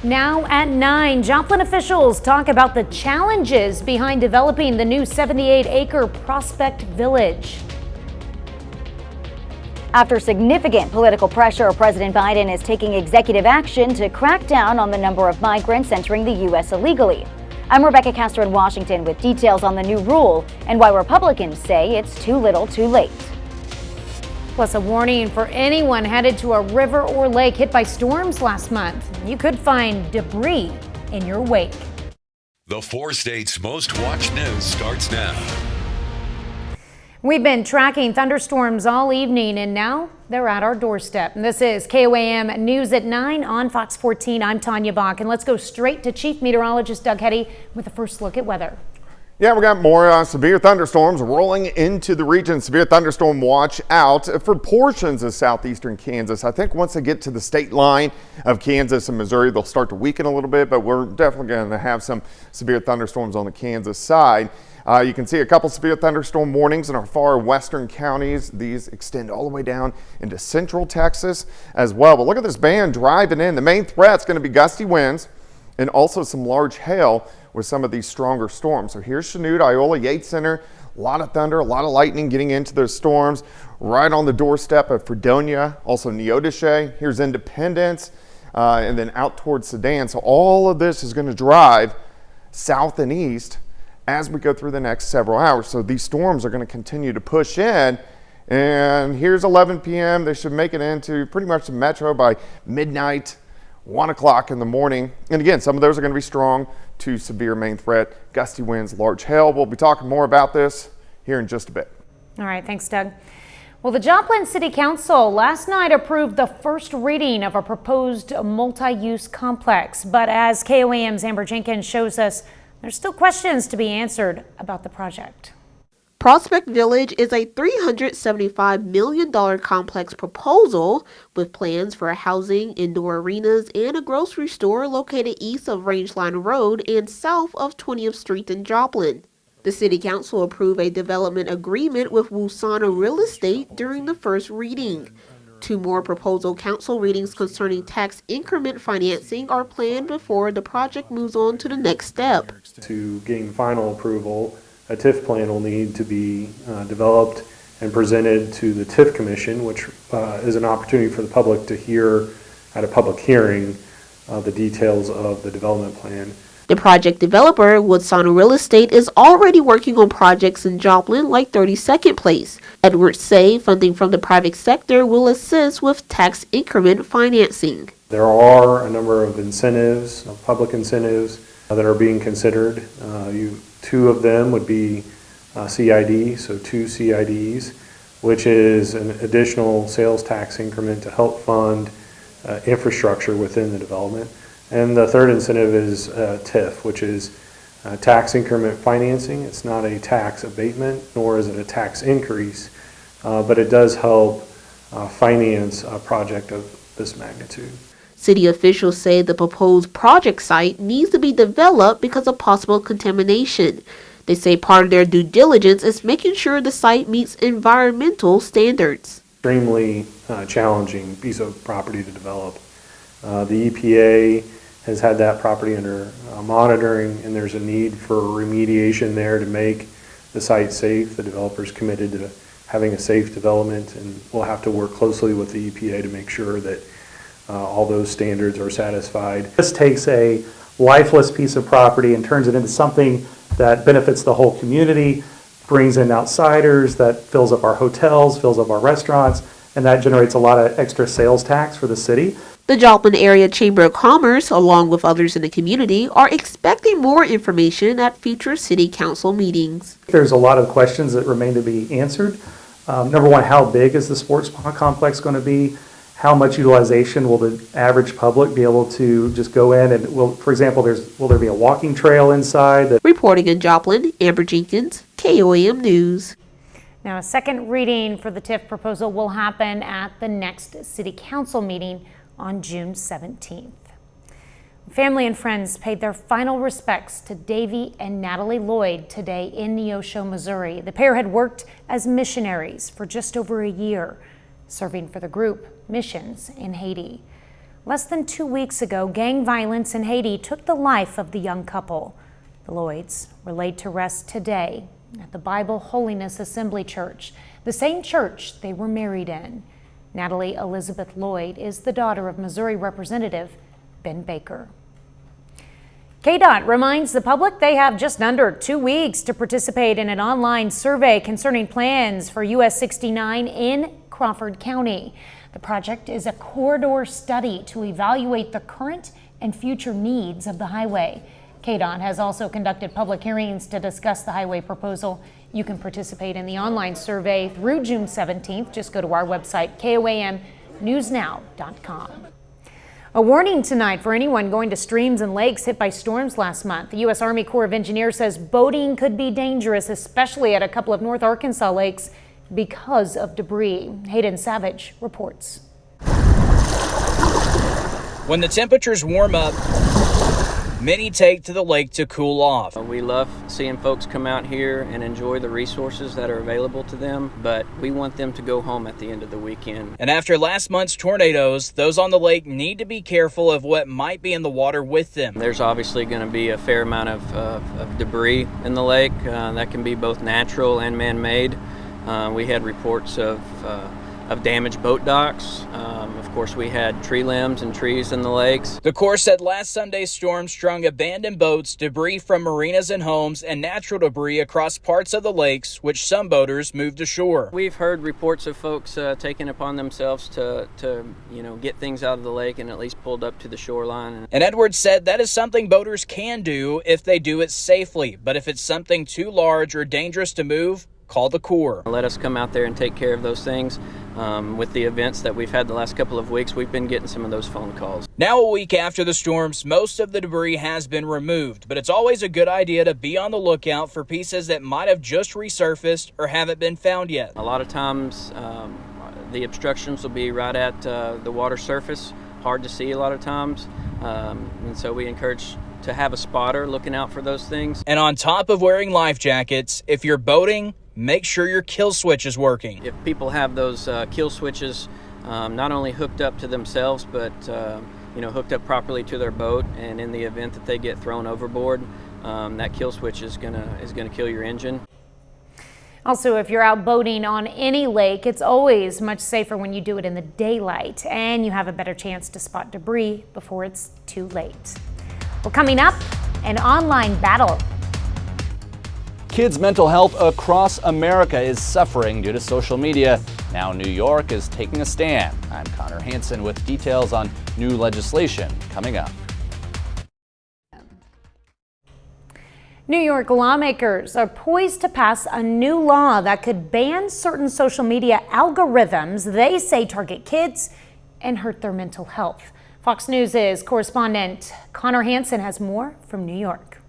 Now at 9, Joplin officials talk about the challenges behind developing the new 78-acre Prospect Village. After significant political pressure, President Biden is taking executive action to crack down on the number of migrants entering the U.S. illegally. I'm Rebecca Castro in Washington with details on the new rule and why Republicans say it's too little too late. Plus a warning for anyone headed to a river or lake hit by storms last month. You could find debris in your wake. The 4 states' most watched news starts now. We've been tracking thunderstorms all evening and now they're at our doorstep. This is KOAM News at 9 on Fox 14. I'm Tanya Bach and let's go straight to Chief Meteorologist Doug Heddy with a first look at weather. Yeah, we got more severe thunderstorms rolling into the region. Severe thunderstorm watch out for portions of southeastern Kansas. I think once they get to the state line of Kansas and Missouri, they'll start to weaken a little bit, but we're definitely going to have some severe thunderstorms on the Kansas side. You can see a couple severe thunderstorm warnings in our far western counties. These extend all the way down into central Texas as well. But look at this band driving in. The main threat's going to be gusty winds and also some large hail with some of these stronger storms. So here's Chanute, Iola, Yates Center. A lot of thunder, a lot of lightning getting into those storms right on the doorstep of Fredonia, also Neodesha. Here's Independence, and then out towards Sedan. So all of this is going to drive south and east as we go through the next several hours. So these storms are going to continue to push in. And here's 11 p.m. They should make it into pretty much the metro by midnight, 1 o'clock in the morning. And again, some of those are going to be strong to severe main threat, gusty winds, large hail. We'll be talking more about this here in just a bit. All right, thanks, Doug. Well, the Joplin City Council last night approved the first reading of a proposed multi-use complex. But as KOAM's Amber Jenkins shows us, there's still questions to be answered about the project. Prospect Village is a $375 million complex proposal with plans for housing, indoor arenas, and a grocery store located east of Rangeline Road and south of 20th Street in Joplin. The City Council approved a development agreement with Wusana Real Estate during the first reading. 2 more proposal council readings concerning tax increment financing are planned before the project moves on to the next step. To gain final approval, a TIF plan will need to be developed and presented to the TIF Commission, which is an opportunity for the public to hear at a public hearing the details of the development plan. The project developer, Woodsana Real Estate, is already working on projects in Joplin like 32nd Place. Edwards say funding from the private sector will assist with tax increment financing. There are a number of incentives, public incentives, that are being considered. 2 of them would be CID, so 2 CIDs, which is an additional sales tax increment to help fund infrastructure within the development. And the third incentive is TIF, which is tax increment financing. It's not a tax abatement, nor is it a tax increase, but it does help finance a project of this magnitude. City officials say the proposed project site needs to be developed because of possible contamination. They say part of their due diligence is making sure the site meets environmental standards. Extremely challenging piece of property to develop. The EPA has had that property under monitoring, and there's a need for remediation there to make the site safe. The developer's committed to having a safe development, and we'll have to work closely with the EPA to make sure that all those standards are satisfied. This takes a lifeless piece of property and turns it into something that benefits the whole community, brings in outsiders, that fills up our hotels, fills up our restaurants, and that generates a lot of extra sales tax for the city. The Joplin Area Chamber of Commerce, along with others in the community, are expecting more information at future City Council meetings. There's a lot of questions that remain to be answered. Number one, how big is the sports complex going to be? How much utilization will the average public be able to just go in and, for example, will there be a walking trail inside? Reporting in Joplin, Amber Jenkins, KOAM News. Now, a second reading for the TIF proposal will happen at the next City Council meeting on June 17th. Family and friends paid their final respects to Davy and Natalie Lloyd today in Neosho, Missouri. The pair had worked as missionaries for just over a year, serving for the group Missions in Haiti. Less than 2 weeks ago, gang violence in Haiti took the life of the young couple. The Lloyds were laid to rest today at the Bible Holiness Assembly Church, the same church they were married in. Natalie Elizabeth Lloyd is the daughter of Missouri Representative Ben Baker. KDOT reminds the public they have just under 2 weeks to participate in an online survey concerning plans for US 69 in Crawford County. The project is a corridor study to evaluate the current and future needs of the highway. KDOT has also conducted public hearings to discuss the highway proposal. You can participate in the online survey through June 17th. Just go to our website, KOAMnewsnow.com. A warning tonight for anyone going to streams and lakes hit by storms last month. The U.S. Army Corps of Engineers says boating could be dangerous, especially at a couple of North Arkansas lakes, because of debris. Hayden Savage reports. When the temperatures warm up, many take to the lake to cool off. We love seeing folks come out here and enjoy the resources that are available to them, but we want them to go home at the end of the weekend. And after last month's tornadoes, those on the lake need to be careful of what might be in the water with them. There's obviously going to be a fair amount of debris in the lake. That can be both natural and man-made. We had reports of damaged boat docks. Of course, we had tree limbs and trees in the lakes. The Corps said last Sunday's storm strung abandoned boats, debris from marinas and homes, and natural debris across parts of the lakes, which some boaters moved ashore. We've heard reports of folks taking upon themselves to get things out of the lake and at least pulled up to the shoreline. And Edwards said that is something boaters can do if they do it safely. But if it's something too large or dangerous to move, call the Corps. Let us come out there and take care of those things. With the events that we've had the last couple of weeks, we've been getting some of those phone calls. Now, a week after the storms, most of the debris has been removed, but it's always a good idea to be on the lookout for pieces that might have just resurfaced or haven't been found yet. A lot of times, the obstructions will be right at the water surface, hard to see a lot of times, and so we encourage to have a spotter looking out for those things. And on top of wearing life jackets, if you're boating, make sure your kill switch is working. If people have those kill switches not only hooked up to themselves, but hooked up properly to their boat, and in the event that they get thrown overboard, that kill switch is gonna kill your engine. Also, if you're out boating on any lake, it's always much safer when you do it in the daylight, and you have a better chance to spot debris before it's too late. Well, coming up, an online battle. Kids' mental health across America is suffering due to social media. Now New York is taking a stand. I'm Connor Hansen with details on new legislation coming up. New York lawmakers are poised to pass a new law that could ban certain social media algorithms they say target kids and hurt their mental health. Fox News' correspondent Connor Hansen has more from New York.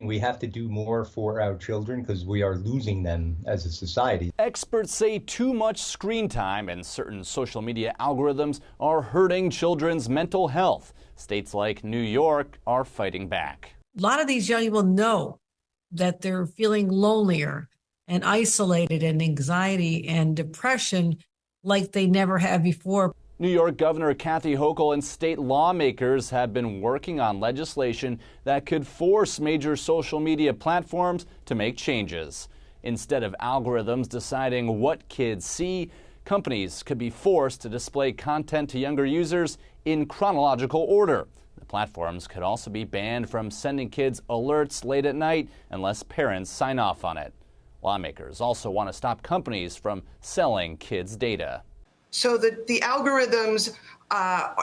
We have to do more for our children because we are losing them as a society. Experts say too much screen time and certain social media algorithms are hurting children's mental health. States like New York are fighting back. A lot of these young people know that they're feeling lonelier and isolated and anxiety and depression like they never have before. New York Governor Kathy Hochul and state lawmakers have been working on legislation that could force major social media platforms to make changes. Instead of algorithms deciding what kids see, companies could be forced to display content to younger users in chronological order. The platforms could also be banned from sending kids alerts late at night unless parents sign off on it. Lawmakers also want to stop companies from selling kids' data. So the algorithms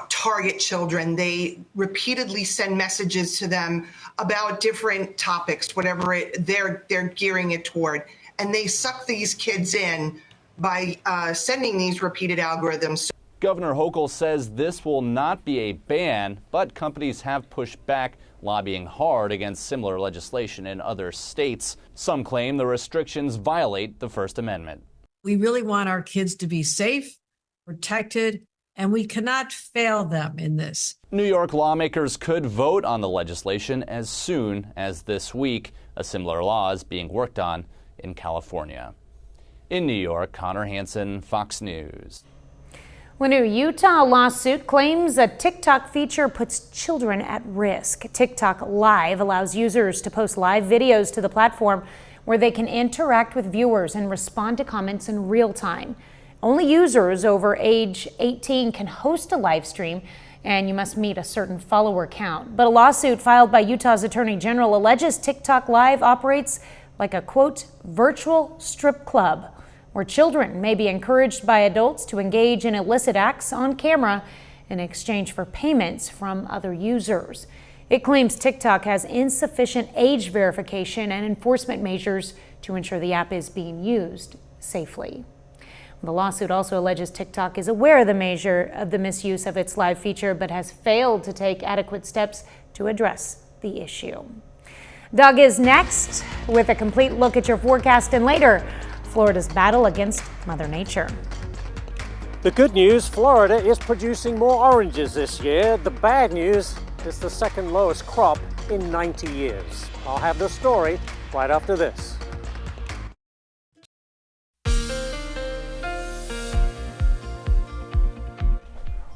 target children. They repeatedly send messages to them about different topics, whatever they're gearing it toward. And they suck these kids in by sending these repeated algorithms. Governor Hochul says this will not be a ban, but companies have pushed back, lobbying hard against similar legislation in other states. Some claim the restrictions violate the First Amendment. We really want our kids to be safe, protected, and we cannot fail them in this. New York lawmakers could vote on the legislation as soon as this week. A similar law is being worked on in California. In New York, Connor Hansen, Fox News. A new Utah lawsuit claims a TikTok feature puts children at risk. TikTok Live allows users to post live videos to the platform where they can interact with viewers and respond to comments in real time. Only users over age 18 can host a live stream, and you must meet a certain follower count. But a lawsuit filed by Utah's Attorney General alleges TikTok Live operates like a, quote, virtual strip club, where children may be encouraged by adults to engage in illicit acts on camera in exchange for payments from other users. It claims TikTok has insufficient age verification and enforcement measures to ensure the app is being used safely. The lawsuit also alleges TikTok is aware of the misuse of its live feature, but has failed to take adequate steps to address the issue. Doug is next with a complete look at your forecast, and later, Florida's battle against Mother Nature. The good news, Florida is producing more oranges this year. The bad news is the second lowest crop in 90 years. I'll have the story right after this.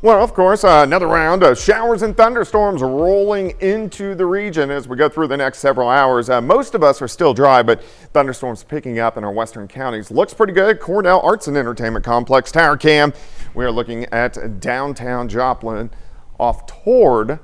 Well, of course, another round of showers and thunderstorms rolling into the region as we go through the next several hours. Most of us are still dry, but thunderstorms picking up in our western counties. Looks pretty good. Cornell Arts and Entertainment Complex Tower Cam. We are looking at downtown Joplin off toward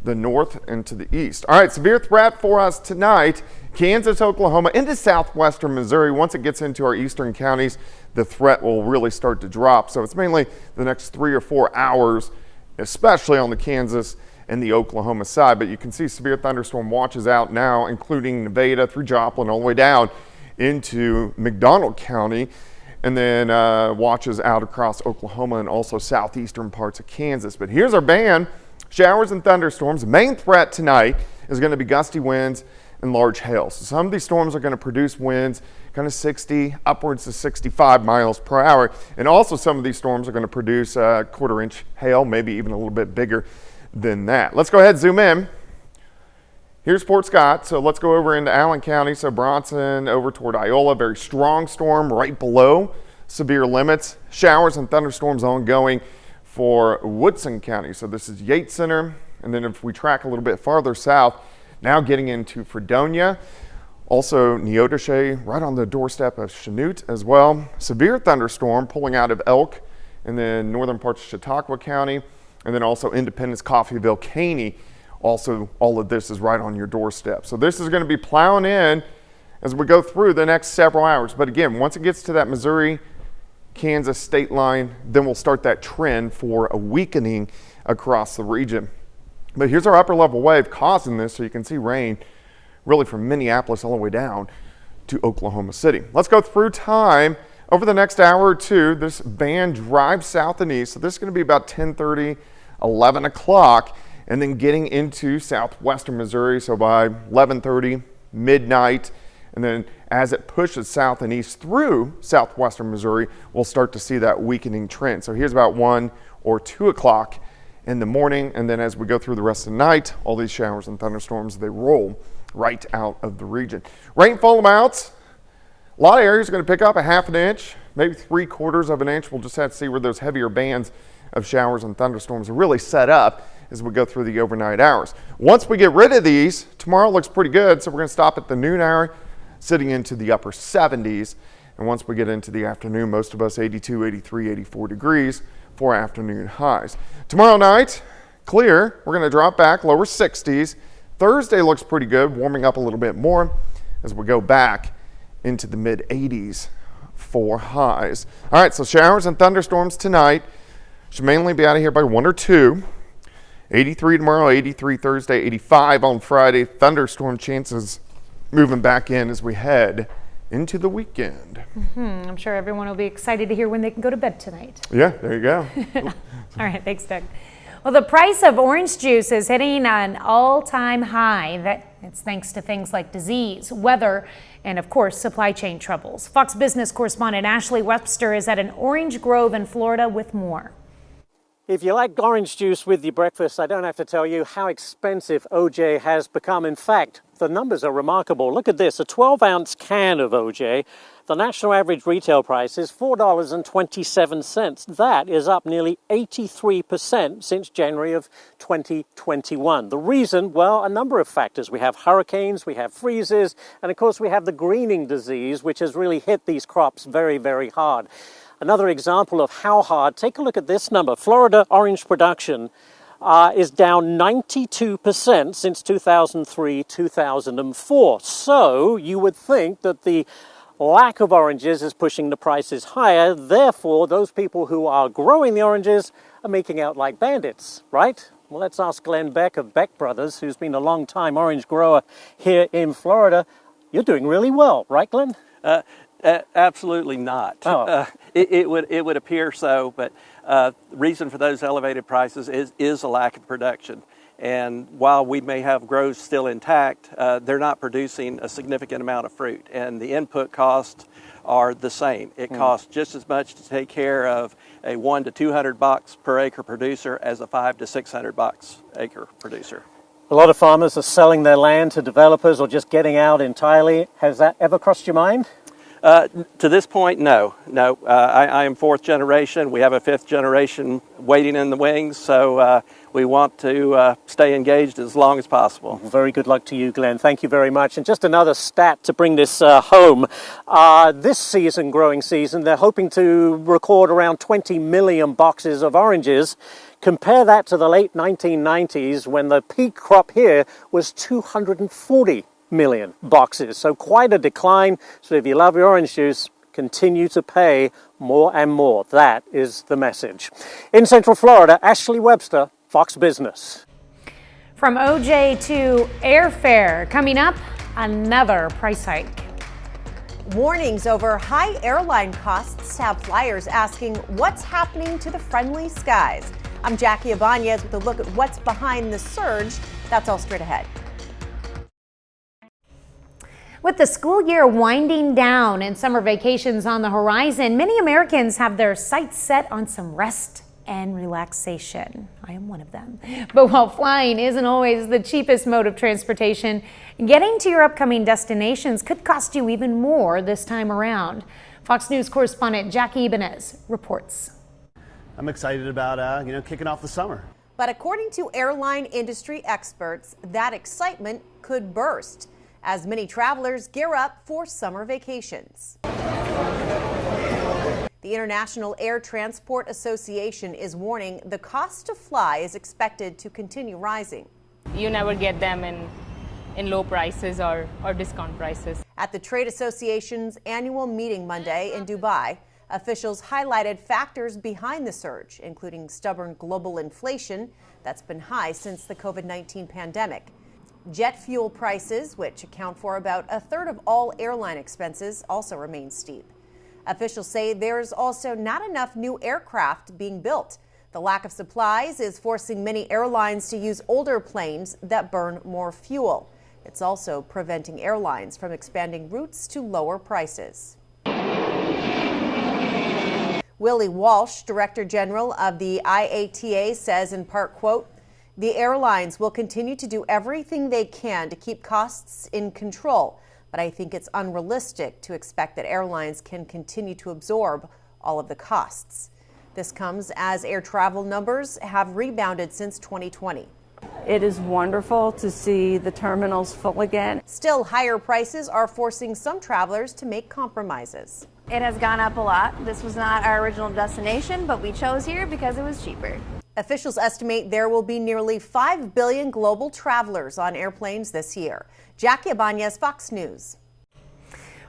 the north and to the east. All right, severe threat for us tonight. Kansas, Oklahoma, into southwestern Missouri. Once it gets into our eastern counties, the threat will really start to drop. So it's mainly the next 3 or 4 hours, especially on the Kansas and the Oklahoma side. But you can see severe thunderstorm watches out now, including Nevada through Joplin all the way down into McDonald County, and then watches out across Oklahoma and also southeastern parts of Kansas. But here's our band. Showers and thunderstorms. The main threat tonight is going to be gusty winds and large hail. So some of these storms are going to produce winds kind of 60 upwards to 65 miles per hour. And also some of these storms are going to produce a quarter-inch hail, maybe even a little bit bigger than that. Let's go ahead and zoom in. Here's Fort Scott. So let's go over into Allen County. So Bronson over toward Iola. Very strong storm right below severe limits. Showers and thunderstorms ongoing for Woodson County. So this is Yates Center. And then if we track a little bit farther south, now getting into Fredonia, also Neodesha, right on the doorstep of Chanute as well. Severe thunderstorm pulling out of Elk and then northern parts of Chautauqua County, and then also Independence, Coffeyville, Caney. Also, all of this is right on your doorstep. So this is going to be plowing in as we go through the next several hours. But again, once it gets to that Missouri-Kansas state line, then we'll start that trend for a weakening across the region. But here's our upper level wave causing this, so you can see rain really from Minneapolis all the way down to Oklahoma City. Let's go through time. Over the next hour or two, this band drives south and east. So this is going to be about 10:30, 11 o'clock, and then getting into southwestern Missouri. So by 11:30, midnight, and then as it pushes south and east through southwestern Missouri, we'll start to see that weakening trend. So here's about 1 or 2 o'clock in the morning, and then as we go through the rest of the night, all these showers and thunderstorms, they roll right out of the region. Rainfall amounts, a lot of areas are going to pick up a half an inch, maybe 3/4 of an inch. We'll just have to see where those heavier bands of showers and thunderstorms are really set up as we go through the overnight hours. Once we get rid of these, tomorrow looks pretty good, so we're going to stop at the noon hour, sitting into the upper 70s. And once we get into the afternoon, most of us 82, 83, 84 degrees for afternoon highs. Tomorrow night, clear. We're going to drop back, lower 60s. Thursday looks pretty good, warming up a little bit more as we go back into the mid 80s for highs. All right, so showers and thunderstorms tonight. Should mainly be out of here by 1 or 2. 83 tomorrow, 83 Thursday, 85 on Friday. Thunderstorm chances moving back in as we head into the weekend. I'm sure everyone will be excited to hear when they can go to bed tonight. Yeah, there you go. All right, thanks, Doug. Well, the price of orange juice is hitting an all-time high. It's thanks to things like disease, weather, and of course, supply chain troubles. Fox Business correspondent Ashley Webster is at an orange grove in Florida with more. If you like orange juice with your breakfast, I don't have to tell you how expensive OJ has become. In fact, the numbers are remarkable. Look at this, a 12-ounce can of OJ. The national average retail price is $4.27. That is up nearly 83% since January of 2021. The reason? Well, a number of factors. We have hurricanes, we have freezes, and of course we have the greening disease, which has really hit these crops very, very hard. Another example of how hard, take a look at this number. Florida orange production is down 92% since 2003-2004. So you would think that the lack of oranges is pushing the prices higher. Therefore, those people who are growing the oranges are making out like bandits, right? Well, let's ask Glenn Beck of Beck Brothers, who's been a long-time orange grower here in Florida. You're doing really well, right, Glenn? Absolutely not. Oh. It would appear so, but the reason for those elevated prices is a lack of production. And while we may have groves still intact, they're not producing a significant amount of fruit, and the input costs are the same. It costs just as much to take care of a $100 to $200 per acre producer as a $500 to $600 acre producer. A lot of farmers are selling their land to developers or just getting out entirely. Has that ever crossed your mind? To this point, no. I am fourth generation. We have a fifth generation waiting in the wings, so we want to stay engaged as long as possible. Very good luck to you, Glenn. Thank you very much. And just another stat to bring this home. This season, growing season, they're hoping to record around 20 million boxes of oranges. Compare that to the late 1990s when the peak crop here was 240 million boxes. So quite a decline. So if you love your orange juice, continue to pay more and more. That is the message. In Central Florida, Ashley Webster, Fox Business. From OJ to airfare, coming up, another price hike. Warnings over high airline costs have flyers asking what's happening to the friendly skies. I'm Jackie Ibanez with a look at what's behind the surge. That's all straight ahead. With the school year winding down and summer vacations on the horizon, many Americans have their sights set on some rest and relaxation. I am one of them. But while flying isn't always the cheapest mode of transportation, getting to your upcoming destinations could cost you even more this time around. Fox News correspondent Jackie Ibanez reports. I'm excited about kicking off the summer. But according to airline industry experts, that excitement could burst as many travelers gear up for summer vacations. The International Air Transport Association is warning the cost to fly is expected to continue rising. You never get them in low prices or discount prices. At the trade association's annual meeting Monday in Dubai, officials highlighted factors behind the surge, including stubborn global inflation that's been high since the COVID-19 pandemic. Jet fuel prices, which account for about a third of all airline expenses, also remain steep. Officials say there's also not enough new aircraft being built. The lack of supplies is forcing many airlines to use older planes that burn more fuel. It's also preventing airlines from expanding routes to lower prices. Willie Walsh, Director General of the IATA, says in part, quote, "The airlines will continue to do everything they can to keep costs in control, but I think it's unrealistic to expect that airlines can continue to absorb all of the costs." This comes as air travel numbers have rebounded since 2020. It is wonderful to see the terminals full again. Still, higher prices are forcing some travelers to make compromises. It has gone up a lot. This was not our original destination, but we chose here because it was cheaper. Officials estimate there will be nearly 5 billion global travelers on airplanes this year. Jackie Ibanez, Fox News.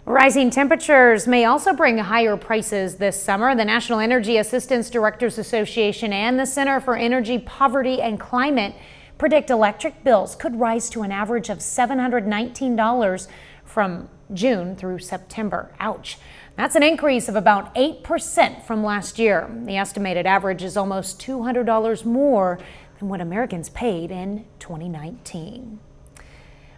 Rising temperatures may also bring higher prices this summer. The National Energy Assistance Directors Association and the Center for Energy Poverty and Climate predict electric bills could rise to an average of $719 from June through September. Ouch. That's an increase of about 8% from last year. The estimated average is almost $200 more than what Americans paid in 2019.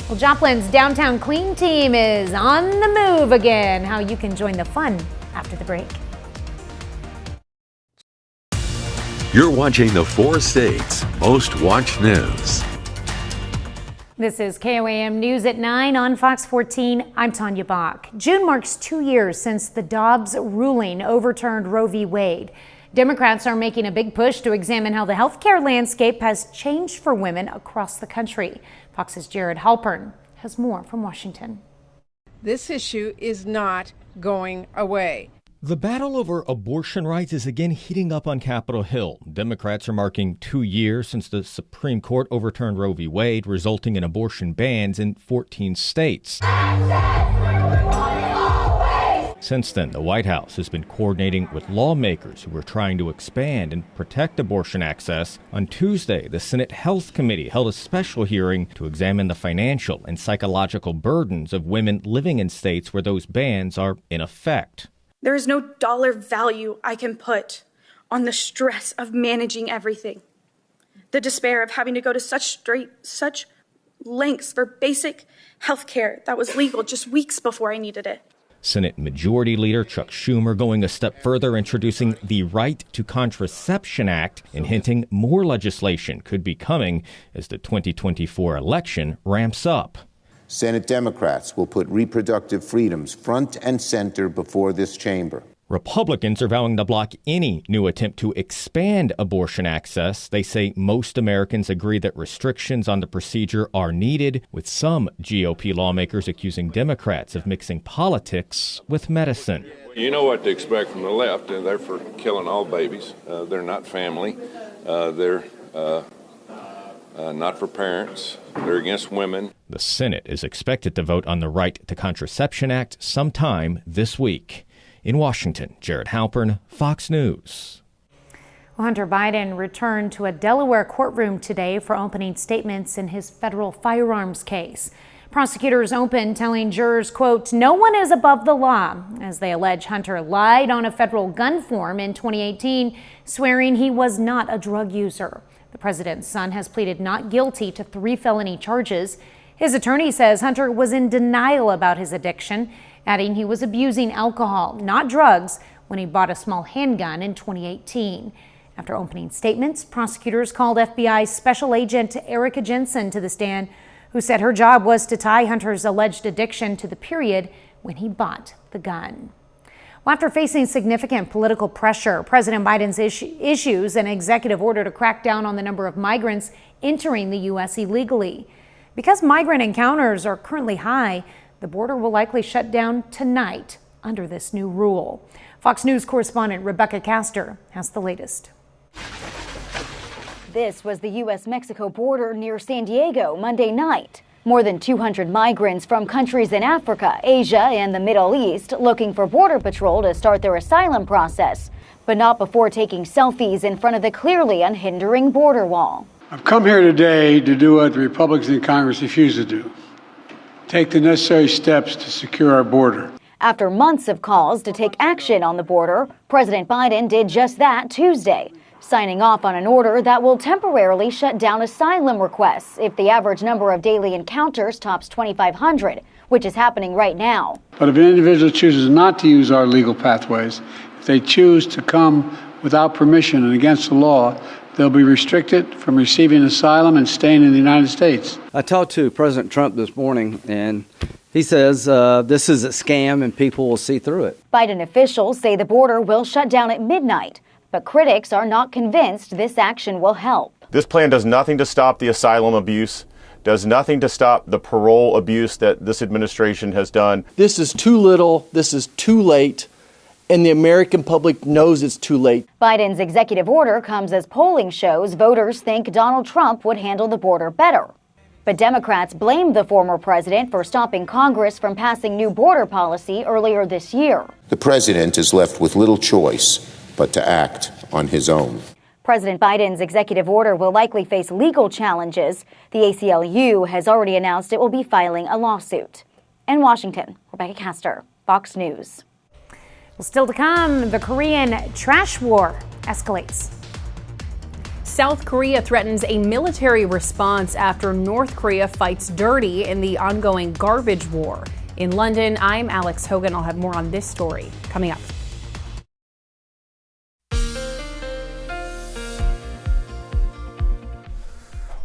Well, Joplin's Downtown Clean Team is on the move again. How you can join the fun after the break. You're watching the 4 states' most watched news. This is KOAM News at 9 on Fox 14. I'm Tanya Bach. June marks 2 years since the Dobbs ruling overturned Roe v. Wade. Democrats are making a big push to examine how the healthcare landscape has changed for women across the country. Fox's Jared Halpern has more from Washington. This issue is not going away. The battle over abortion rights is again heating up on Capitol Hill. Democrats are marking 2 years since the Supreme Court overturned Roe v. Wade, resulting in abortion bans in 14 states. Since then, the White House has been coordinating with lawmakers who are trying to expand and protect abortion access. On Tuesday, the Senate Health Committee held a special hearing to examine the financial and psychological burdens of women living in states where those bans are in effect. There is no dollar value I can put on the stress of managing everything. The despair of having to go to such lengths for basic health care that was legal just weeks before I needed it. Senate Majority Leader Chuck Schumer going a step further, introducing the Right to Contraception Act and hinting more legislation could be coming as the 2024 election ramps up. Senate Democrats will put reproductive freedoms front and center before this chamber. Republicans are vowing to block any new attempt to expand abortion access. They say most Americans agree that restrictions on the procedure are needed, with some GOP lawmakers accusing Democrats of mixing politics with medicine. You know what to expect from the left. They're for killing all babies. They're not family. They're not for parents. They're against women. The Senate is expected to vote on the Right to Contraception Act sometime this week. In Washington, Jared Halpern, Fox News. Hunter Biden returned to a Delaware courtroom today for opening statements in his federal firearms case. Prosecutors opened telling jurors, quote, "No one is above the law," as they allege Hunter lied on a federal gun form in 2018, swearing he was not a drug user. The president's son has pleaded not guilty to 3 felony charges. His attorney says Hunter was in denial about his addiction, adding he was abusing alcohol, not drugs, when he bought a small handgun in 2018. After opening statements, prosecutors called FBI Special Agent Erica Jensen to the stand, who said her job was to tie Hunter's alleged addiction to the period when he bought the gun. Well, after facing significant political pressure, President Biden's issues an executive order to crack down on the number of migrants entering the U.S. illegally. Because migrant encounters are currently high, the border will likely shut down tonight under this new rule. Fox News correspondent Rebecca Castor has the latest. This was the U.S.-Mexico border near San Diego Monday night. More than 200 migrants from countries in Africa, Asia, and the Middle East looking for Border Patrol to start their asylum process, but not before taking selfies in front of the clearly unhindering border wall. I've come here today to do what the Republicans in Congress refuse to do. Take the necessary steps to secure our border. After months of calls to take action on the border, President Biden did just that Tuesday, signing off on an order that will temporarily shut down asylum requests if the average number of daily encounters tops 2,500, which is happening right now. But if an individual chooses not to use our legal pathways, if they choose to come without permission and against the law, they'll be restricted from receiving asylum and staying in the United States. I talked to President Trump this morning, and he says this is a scam and people will see through it. Biden officials say the border will shut down at midnight, but critics are not convinced this action will help. This plan does nothing to stop the asylum abuse, does nothing to stop the parole abuse that this administration has done. This is too little, this is too late, and the American public knows it's too late. Biden's executive order comes as polling shows voters think Donald Trump would handle the border better. But Democrats blamed the former president for stopping Congress from passing new border policy earlier this year. The president is left with little choice but to act on his own. President Biden's executive order will likely face legal challenges. The ACLU has already announced it will be filing a lawsuit. In Washington, Rebecca Castor, Fox News. Well, still to come, the Korean trash war escalates. South Korea threatens a military response after North Korea fights dirty in the ongoing garbage war. In London, I'm Alex Hogan. I'll have more on this story coming up.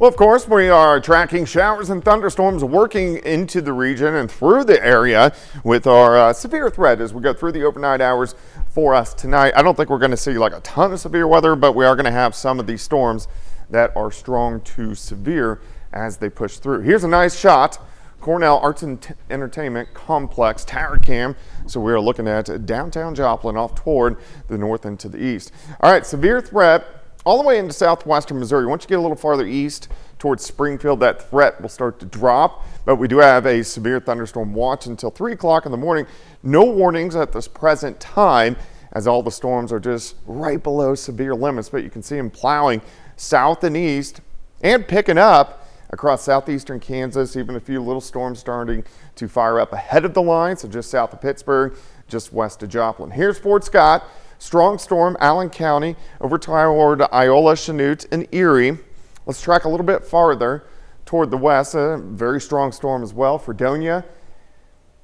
Well, of course, we are tracking showers and thunderstorms working into the region and through the area with our severe threat as we go through the overnight hours for us tonight. I don't think we're going to see like a ton of severe weather, but we are going to have some of these storms that are strong to severe as they push through. Here's a nice shot. Cornell Arts and Entertainment Complex Tower Cam. So we are looking at downtown Joplin off toward the north and to the east. All right, severe threat all the way into southwestern Missouri. Once you get a little farther east towards Springfield, that threat will start to drop. But we do have a severe thunderstorm watch until 3 o'clock in the morning. No warnings at this present time as all the storms are just right below severe limits. But you can see them plowing south and east and picking up across southeastern Kansas. Even a few little storms starting to fire up ahead of the line. So just south of Pittsburgh, just west of Joplin. Here's Fort Scott. Strong storm, Allen County, over toward Iola, Chanute, and Erie. Let's track a little bit farther toward the west. A very strong storm as well. Fredonia,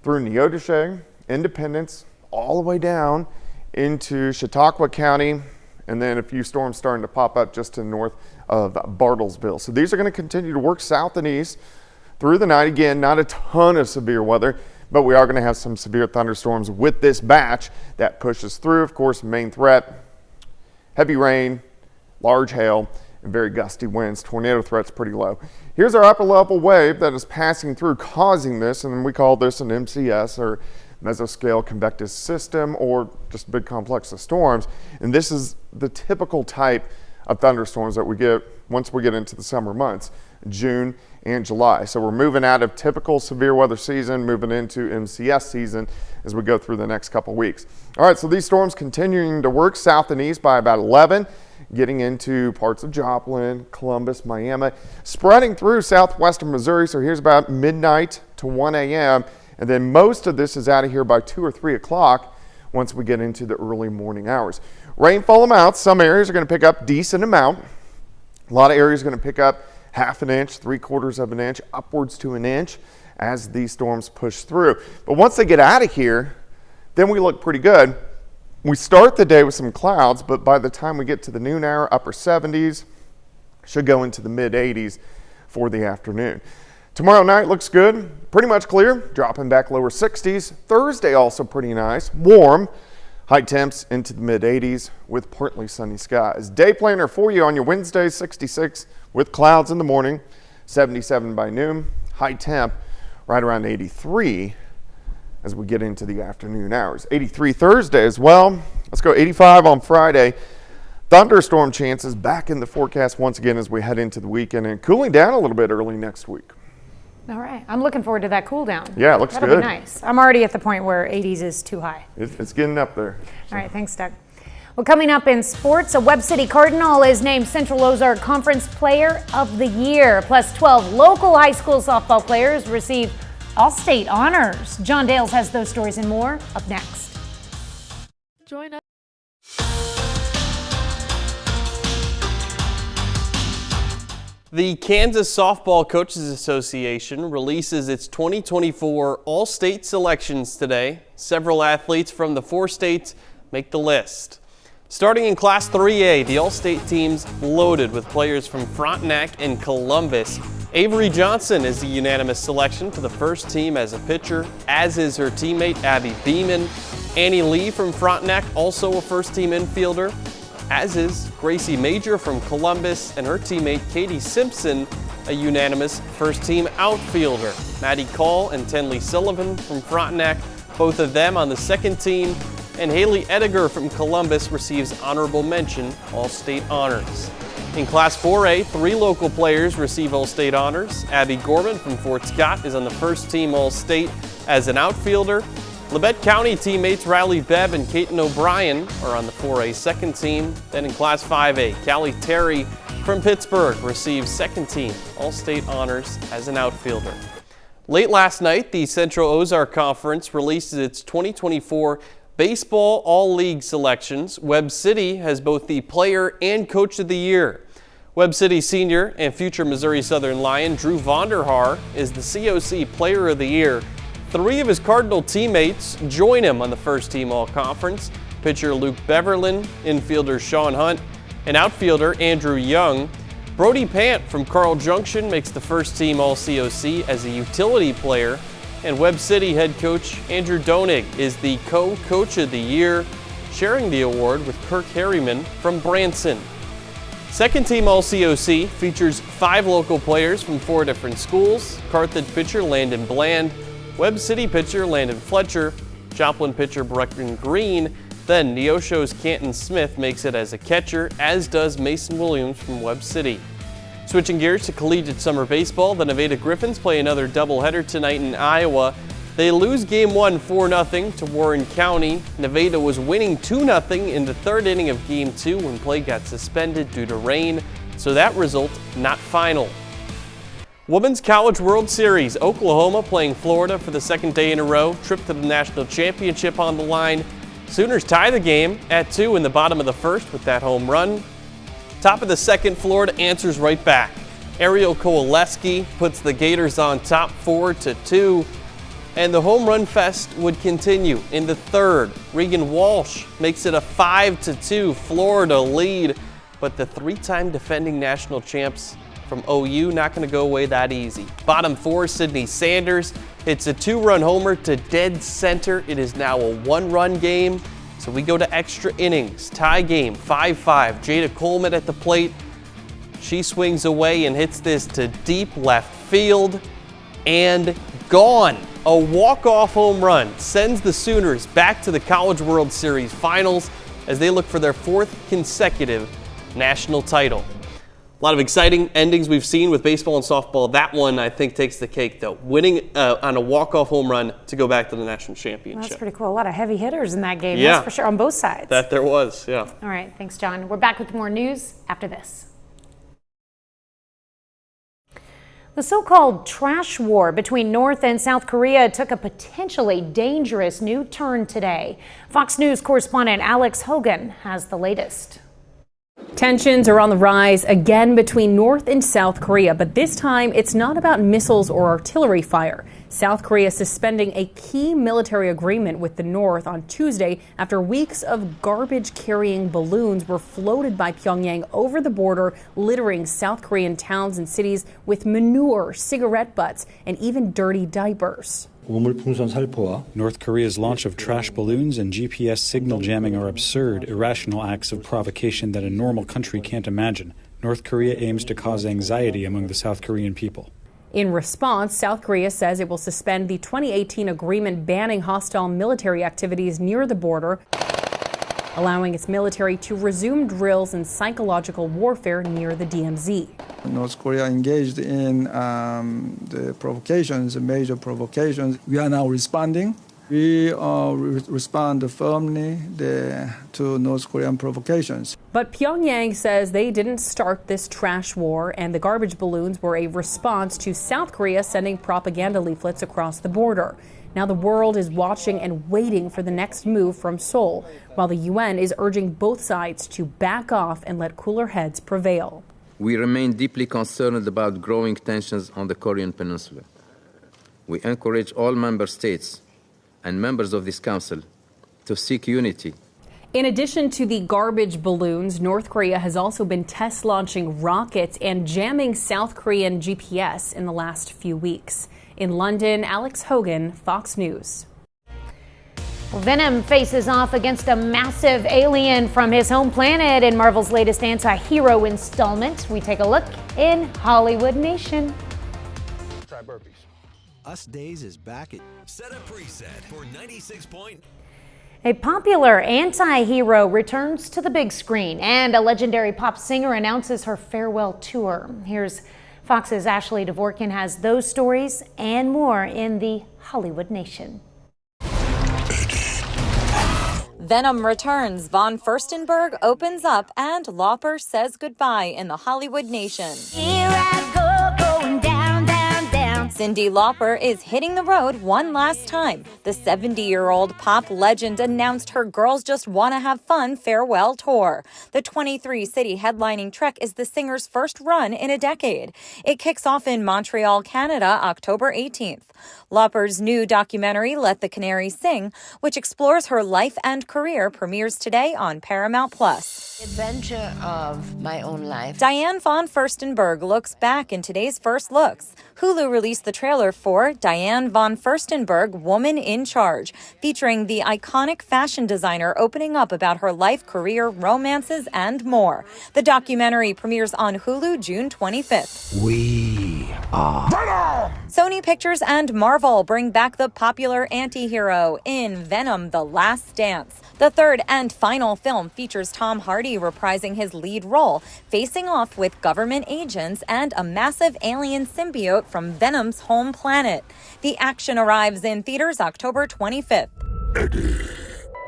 through Neodesha, Independence, all the way down into Chautauqua County, and then a few storms starting to pop up just to the north of Bartlesville. So these are going to continue to work south and east through the night. Again, not a ton of severe weather, but we are going to have some severe thunderstorms with this batch that pushes through. Of course, main threat, heavy rain, large hail, and very gusty winds. Tornado threat's pretty low. Here's our upper level wave that is passing through, causing this, and we call this an MCS, or mesoscale convective system, or just a big complex of storms. And this is the typical type of thunderstorms that we get once we get into the summer months, June and July. So we're moving out of typical severe weather season, moving into MCS season as we go through the next couple weeks. All right, so these storms continuing to work south and east by about 11, getting into parts of Joplin, Columbus, Miami, spreading through southwestern Missouri. So here's about midnight to 1 a.m. And then most of this is out of here by 2 or 3 o'clock once we get into the early morning hours. Rainfall amounts, some areas are going to pick up decent amount. A lot of areas are going to pick up half an inch, 3/4 of an inch, upwards to an inch as these storms push through. But once they get out of here, then we look pretty good. We start the day with some clouds, but by the time we get to the noon hour, upper 70s, should go into the mid 80s for the afternoon. Tomorrow night looks good, pretty much clear, dropping back lower 60s. Thursday also pretty nice, warm, high temps into the mid 80s with partly sunny skies. Day planner for you on your Wednesday, 66 with clouds in the morning, 77 by noon, high temp right around 83 as we get into the afternoon hours. 83 Thursday as well. Let's go 85 on Friday. Thunderstorm chances back in the forecast once again as we head into the weekend, and cooling down a little bit early next week. All right. I'm looking forward to that cool down. Yeah, it looks good. That'll be nice. I'm already at the point where 80s is too high. It's getting up there. All right. Thanks, Doug. Well, coming up in sports, a Webb City Cardinal is named Central Ozark Conference Player of the Year. Plus 12 local high school softball players receive all-state honors. John Dales has those stories and more up next. Join us. The Kansas Softball Coaches Association releases its 2024 All-State selections today. Several athletes from the 4 states make the list. Starting in Class 3A, the All-State team's loaded with players from Frontenac and Columbus. Avery Johnson is the unanimous selection for the first team as a pitcher, as is her teammate Abby Beeman. Annie Lee from Frontenac, also a first-team infielder, as is Gracie Major from Columbus, and her teammate Katie Simpson, a unanimous first-team outfielder. Maddie Call and Tenley Sullivan from Frontenac, both of them on the second team, and Haley Ediger from Columbus receives honorable mention, All-State honors. In Class 4A, 3 local players receive All-State honors. Abby Gorman from Fort Scott is on the first-team All-State as an outfielder. Labette County teammates Riley Bebb and Caton O'Brien are on the 4A second team. Then in Class 5A, Callie Terry from Pittsburgh receives second team All-State honors as an outfielder. Late last night, the Central Ozark Conference releases its 2024 Baseball All-League selections. Webb City has both the Player and Coach of the Year. Webb City senior and future Missouri Southern Lion Drew Vonderhaar is the COC Player of the Year. 3 of his Cardinal teammates join him on the first team All-Conference. Pitcher Luke Beverlin, infielder Sean Hunt, and outfielder Andrew Young. Brody Pant from Carl Junction makes the first team All-COC as a utility player. And Webb City head coach Andrew Donig is the co-coach of the year, sharing the award with Kirk Harriman from Branson. Second team All-COC features 5 local players from 4 different schools: Carthage pitcher Landon Bland, Webb City pitcher Landon Fletcher, Joplin pitcher Brecton Green. Then Neosho's Canton Smith makes it as a catcher, as does Mason Williams from Webb City. Switching gears to collegiate summer baseball, the Nevada Griffins play another doubleheader tonight in Iowa. They lose Game 1 4-0 to Warren County. Nevada was winning 2-0 in the third inning of Game 2 when play got suspended due to rain, so that result not final. Women's College World Series, Oklahoma playing Florida for the second day in a row, trip to the national championship on the line. Sooners tie the game at 2 in the bottom of the first with that home run. Top of the second, Florida answers right back. Ariel Kowaleski puts the Gators on top 4-2. And the home run fest would continue in the third. Regan Walsh makes it a 5-2 Florida lead. But the 3-time defending national champs from OU not going to go away that easy. Bottom 4, Sydney Sanders hits a 2-run homer to dead center. It is now a 1-run game. So we go to extra innings, tie game, 5-5. Jada Coleman at the plate. She swings away and hits this to deep left field and gone. A walk-off home run sends the Sooners back to the College World Series finals as they look for their 4th consecutive national title. A lot of exciting endings we've seen with baseball and softball. That one, I think, takes the cake, though. Winning on a walk-off home run to go back to the national championship. Well, that's pretty cool. A lot of heavy hitters in that game, yeah, that's for sure, on both sides. That there was, yeah. All right, thanks, John. We're back with more news after this. The so-called trash war between North and South Korea took a potentially dangerous new turn today. Fox News correspondent Alex Hogan has the latest. Tensions are on the rise again between North and South Korea, but this time it's not about missiles or artillery fire. South Korea suspending a key military agreement with the North on Tuesday after weeks of garbage-carrying balloons were floated by Pyongyang over the border, littering South Korean towns and cities with manure, cigarette butts, and even dirty diapers. North Korea's launch of trash balloons and GPS signal jamming are absurd, irrational acts of provocation that a normal country can't imagine. North Korea aims to cause anxiety among the South Korean people. In response, South Korea says it will suspend the 2018 agreement banning hostile military activities near the border, allowing its military to resume drills and psychological warfare near the DMZ. North Korea engaged in the provocations, major provocations. We are now responding. We respond firmly to North Korean provocations. But Pyongyang says they didn't start this trash war, and the garbage balloons were a response to South Korea sending propaganda leaflets across the border. Now the world is watching and waiting for the next move from Seoul, while the UN is urging both sides to back off and let cooler heads prevail. We remain deeply concerned about growing tensions on the Korean Peninsula. We encourage all member states and members of this council to seek unity. In addition to the garbage balloons, North Korea has also been test launching rockets and jamming South Korean GPS in the last few weeks. In London, Alex Hogan, Fox News. Venom faces off against a massive alien from his home planet in Marvel's latest anti-hero installment. We take a look in Hollywood Nation. Try burpees. Us Days is back at Set a preset for 96 point. A popular anti-hero returns to the big screen, and a legendary pop singer announces her farewell tour. Here's Fox's Ashley Dvorkin has those stories and more in the Hollywood Nation. Venom returns, Von Furstenberg opens up, and Lauper says goodbye in the Hollywood Nation. Here I go, going down, down, down. Cyndi Lauper is hitting the road one last time. The 70-year-old pop legend announced her Girls Just Wanna Have Fun farewell tour. The 23-city headlining trek is the singer's first run in a decade. It kicks off in Montreal, Canada, October 18th. Lauper's new documentary, Let the Canary Sing, which explores her life and career, premieres today on Paramount+. Adventure of my own life. Diane von Furstenberg looks back in today's First Looks. Hulu released the trailer for Diane von Furstenberg, Woman in Charge, featuring the iconic fashion designer opening up about her life, career, romances, and more. The documentary premieres on Hulu June 25th. We are Sony Pictures and Marvel bring back the popular anti-hero in Venom: The Last Dance. The third and final film features Tom Hardy reprising his lead role, facing off with government agents and a massive alien symbiote from Venom's home planet. The action arrives in theaters October 25th. Eddie.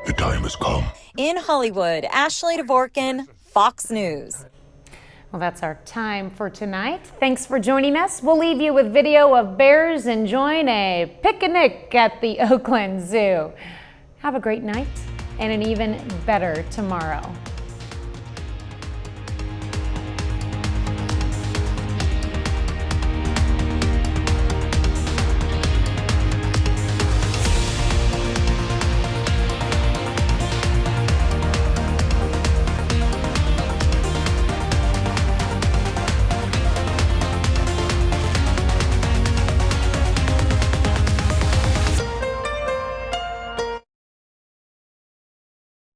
The time has come. In Hollywood, Ashley Dvorkin, Fox News. Well, that's our time for tonight. Thanks for joining us. We'll leave you with video of bears enjoying a picnic at the Oakland Zoo. Have a great night and an even better tomorrow.